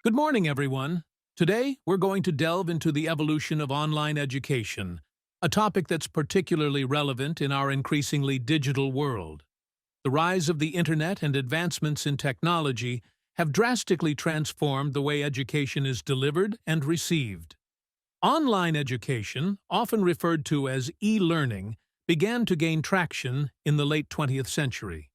Good morning, everyone. Today, we're going to delve into the evolution of online education, a topic that's particularly relevant in our increasingly digital world. The rise of the internet and advancements in technology have drastically transformed the way education is delivered and received. Online education, often referred to as e-learning, began to gain traction in the late 20th century.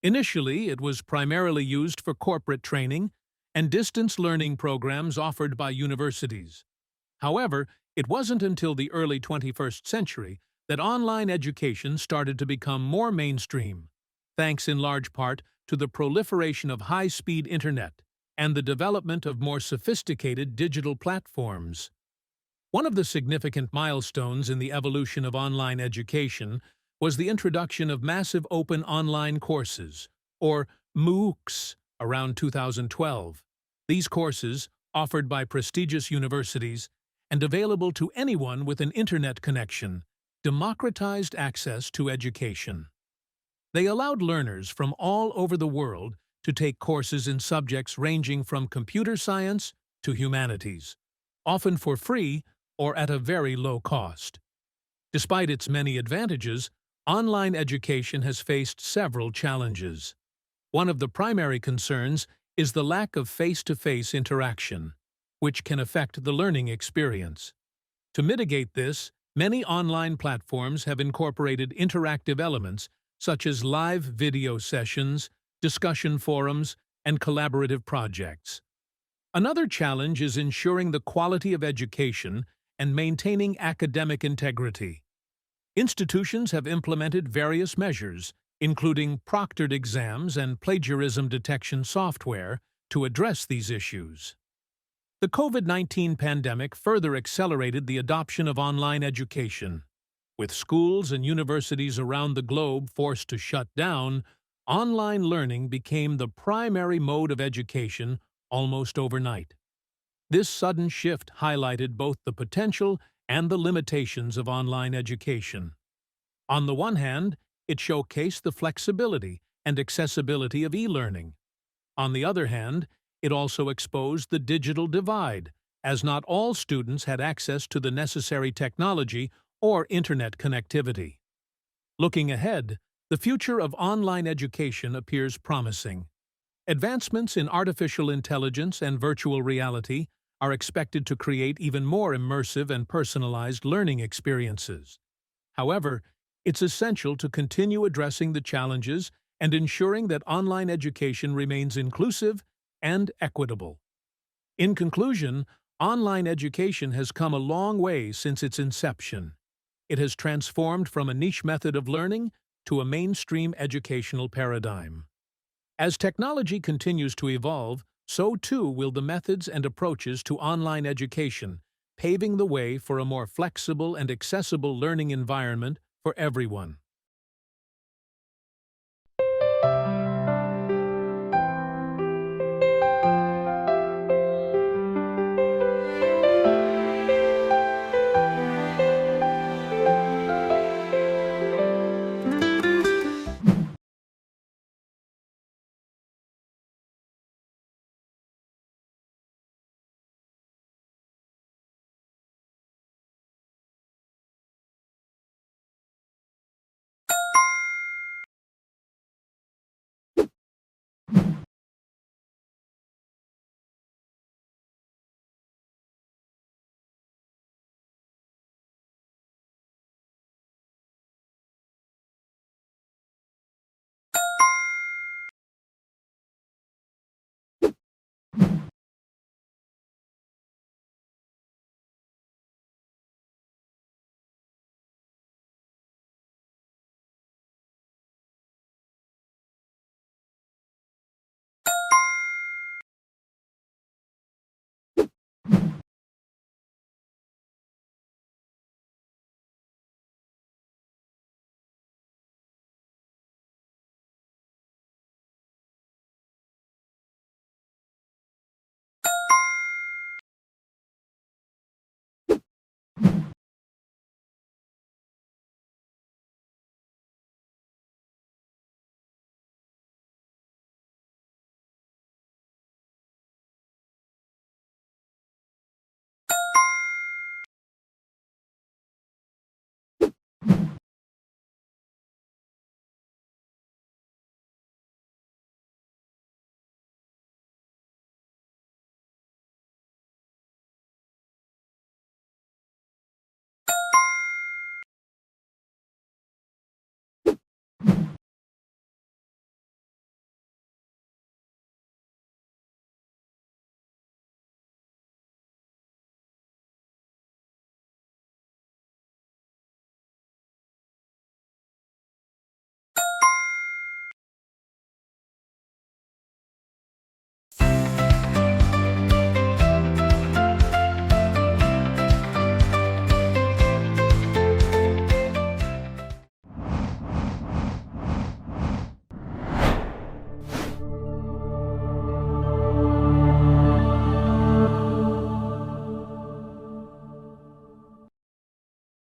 Initially, it was primarily used for corporate training and distance learning programs offered by universities. However, it wasn't until the early 21st century that online education started to become more mainstream, thanks in large part to the proliferation of high-speed internet and the development of more sophisticated digital platforms. One of the significant milestones in the evolution of online education was the introduction of massive open online courses, or MOOCs, around 2012. These courses, offered by prestigious universities and available to anyone with an internet connection, democratized access to education. They allowed learners from all over the world to take courses in subjects ranging from computer science to humanities, often for free or at a very low cost. Despite its many advantages, online education has faced several challenges. One of the primary concerns is the lack of face-to-face interaction, which can affect the learning experience. To mitigate this, many online platforms have incorporated interactive elements such as live video sessions, discussion forums, and collaborative projects. Another challenge is ensuring the quality of education and maintaining academic integrity. Institutions have implemented various measures, including proctored exams and plagiarism detection software, to address these issues. The COVID-19 pandemic further accelerated the adoption of online education. With schools and universities around the globe forced to shut down, online learning became the primary mode of education almost overnight. This sudden shift highlighted both the potential and the limitations of online education. On the one hand, it showcased the flexibility and accessibility of e-learning. On the other hand, it also exposed the digital divide, as not all students had access to the necessary technology or internet connectivity. Looking ahead, the future of online education appears promising. Advancements in artificial intelligence and virtual reality are expected to create even more immersive and personalized learning experiences. However, it's essential to continue addressing the challenges and ensuring that online education remains inclusive and equitable. In conclusion, online education has come a long way since its inception. It has transformed from a niche method of learning to a mainstream educational paradigm. As technology continues to evolve, so too will the methods and approaches to online education, paving the way for a more flexible and accessible learning environment for everyone.